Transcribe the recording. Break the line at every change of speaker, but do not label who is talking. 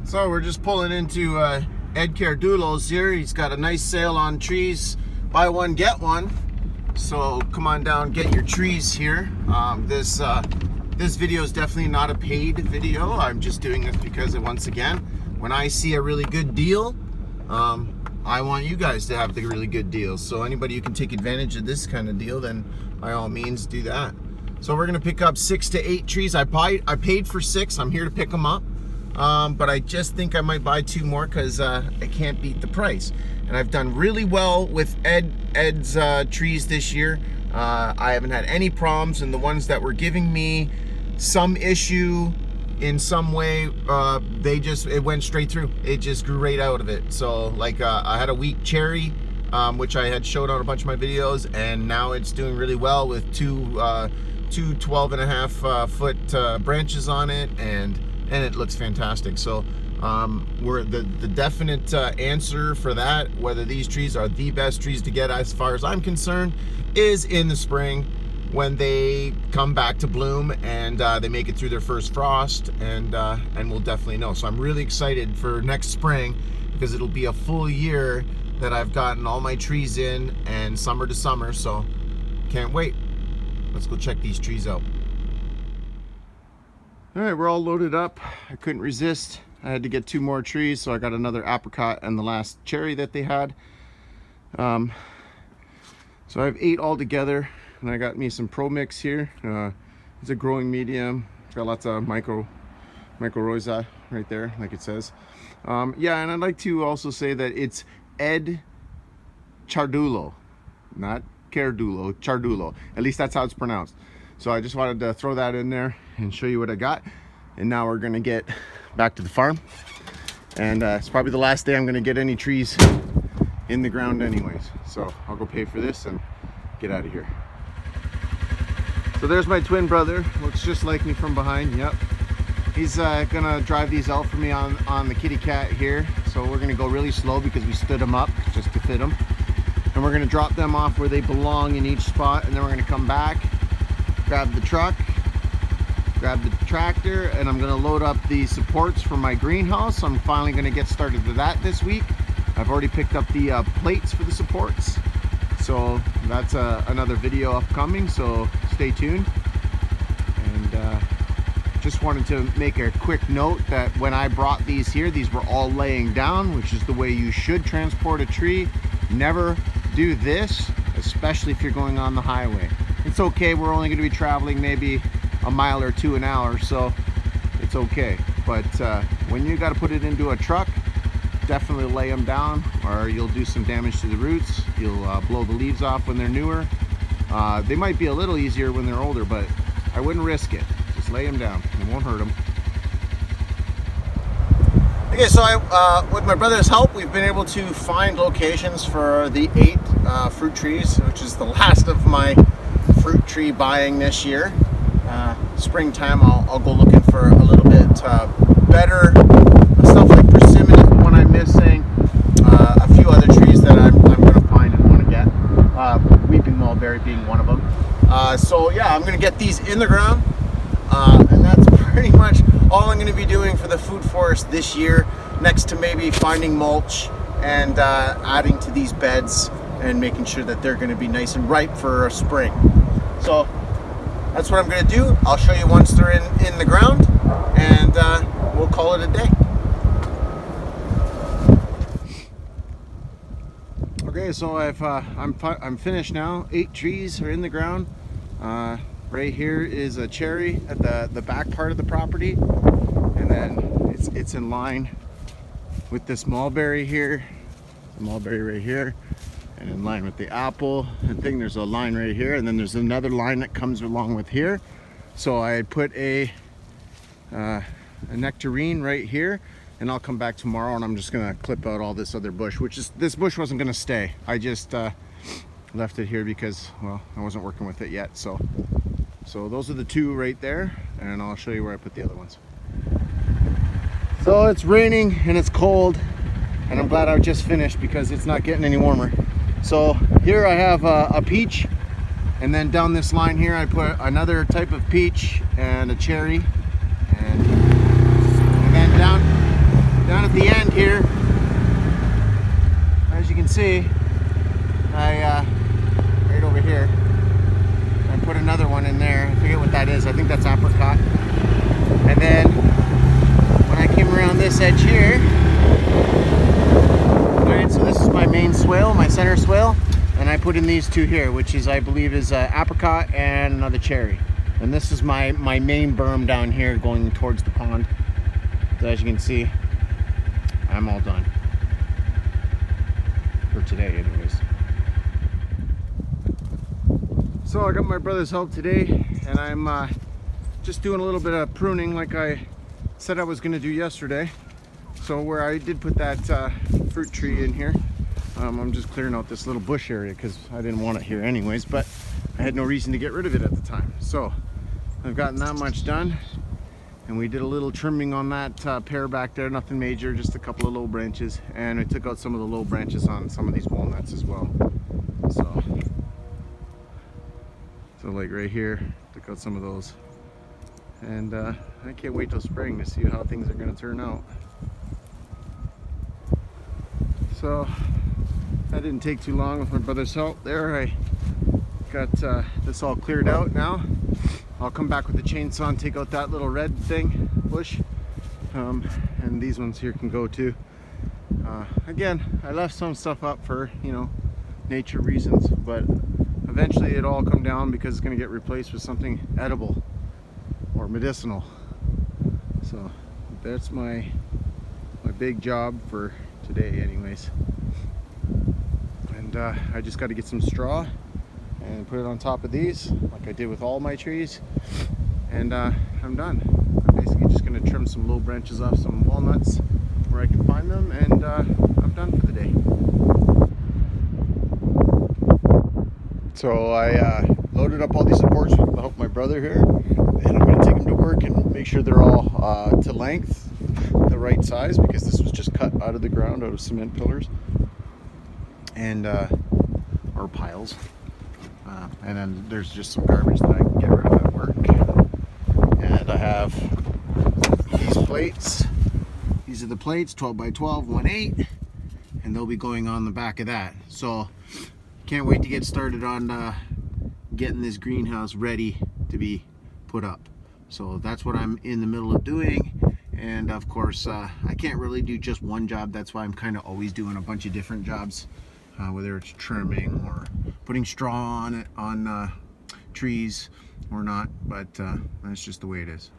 So we're just pulling into Ed Ciardullos here. He's got a nice sale on trees, buy one get one. So come on down, get your trees here. This video is definitely not a paid video. I'm just doing this because once again, when I see a really good deal, I want you guys to have the really good deal. So anybody who can take advantage of this kind of deal, then by all means do that. So we're gonna pick up 6 to 8 trees. I paid for 6. I'm here to pick them up. But I just think I might buy 2 more because I can't beat the price. And I've done really well with Ed's trees this year. I haven't had any problems, and the ones that were giving me some issue in some way, it went straight through. It just grew right out of it. So like I had a weak cherry, which I had showed on a bunch of my videos, and now it's doing really well with two 12.5 foot branches on it, and it looks fantastic. So we're the definite answer for that, whether these trees are the best trees to get as far as I'm concerned, is in the spring when they come back to bloom and they make it through their first frost, and we'll definitely know. So I'm really excited for next spring because it'll be a full year that I've gotten all my trees in, and summer to summer, so can't wait. Let's go check these trees out. All right, we're all loaded up. I couldn't resist. I had to get 2 more trees, so I got another apricot and the last cherry that they had. So I have 8 all together, and I got me some Pro Mix here. It's a growing medium. It's got lots of mycorrhiza right there, like it says. Yeah, and I'd like to also say that it's Ed Ciardullo, not Ciardullo, Ciardullo. At least that's how it's pronounced. So I just wanted to throw that in there and show you what I got. And now we're gonna get back to the farm. And it's probably the last day I'm gonna get any trees in the ground anyways. So I'll go pay for this and get out of here. So there's my twin brother. Looks just like me from behind, yep. He's gonna drive these out for me on the kitty cat here. So we're gonna go really slow because we stood them up just to fit them. And we're gonna drop them off where they belong in each spot, and then we're gonna come back, grab the truck, grab the tractor, and I'm gonna load up the supports for my greenhouse. I'm finally gonna get started with that this week. I've already picked up the plates for the supports. So that's another video upcoming, so stay tuned. And just wanted to make a quick note that when I brought these here, these were all laying down, which is the way you should transport a tree. Never do this, especially if you're going on the highway. It's okay, we're only going to be traveling maybe a mile or 2 an hour, so it's okay. But when you got to put it into a truck, definitely lay them down, or you'll do some damage to the roots. You'll blow the leaves off when they're newer. They might be a little easier when they're older, but I wouldn't risk it. Just lay them down, it won't hurt them. Okay, so with my brother's help, we've been able to find locations for the 8 fruit trees, which is the last of my fruit tree buying this year. Springtime, I'll go looking for a little bit better stuff like persimmon, one I'm missing, a few other trees that I'm going to find and want to get, weeping mulberry being one of them. So yeah, I'm going to get these in the ground, and that's pretty much all I'm going to be doing for the food forest this year, next to maybe finding mulch and adding to these beds and making sure that they're going to be nice and ripe for spring. So that's what I'm going to do. I'll show you once they're in the ground, and we'll call it a day. Okay, so I'm finished now. 8 trees are in the ground. Right here is a cherry at the back part of the property, and then it's in line with this mulberry here, the mulberry right here, and in line with the apple and thing. There's a line right here, and then there's another line that comes along with here. So I put a nectarine right here, and I'll come back tomorrow and I'm just gonna clip out all this other bush, this bush wasn't gonna stay. I just left it here because, well, I wasn't working with it yet. So those are the 2 right there, and I'll show you where I put the other ones. So it's raining and it's cold, and I'm glad I just finished because it's not getting any warmer. So here I have a peach, and then down this line here I put another type of peach and a cherry, and then see, I right over here, I put another one in there. I forget what that is. I think that's apricot. And then when I came around this edge here, alright, so this is my main swale, my center swale, and I put in these two here, which is, I believe, is apricot and another cherry. And this is my main berm down here going towards the pond. So as you can see, I'm all done for today anyways. So I got my brother's help today, and I'm just doing a little bit of pruning like I said I was going to do yesterday. So where I did put that fruit tree in here, I'm just clearing out this little bush area because I didn't want it here anyways, but I had no reason to get rid of it at the time. So I've gotten that much done, and we did a little trimming on that pear back there, nothing major, just a couple of low branches, and I took out some of the low branches on some of these walnuts as well. So like right here, took out some of those, and I can't wait till spring to see how things are going to turn out. So that didn't take too long with my brother's help there. I got this all cleared out now. I'll come back with the chainsaw and take out that little red thing, bush, and these ones here can go too. Again, I left some stuff up for, you know, nature reasons, but eventually it'll all come down because it's going to get replaced with something edible or medicinal. So that's my big job for today anyways. And I just got to get some straw and put it on top of these like I did with all my trees, and I'm done. I'm basically just going to trim some low branches off some walnuts where I can find them, and I'm done for the day. So I loaded up all these supports with the help of my brother here, and I'm going to take them to work and make sure they're all to length, the right size, because this was just cut out of the ground, out of cement pillars and or piles. And then there's just some garbage that I can get rid of at work. And I have these plates. These are the plates, 12 by 12, 1/8, and they'll be going on the back of that. So can't wait to get started on getting this greenhouse ready to be put up. So that's what I'm in the middle of doing. And of course, I can't really do just one job. That's why I'm kind of always doing a bunch of different jobs, whether it's trimming or putting straw on trees or not. But that's just the way it is.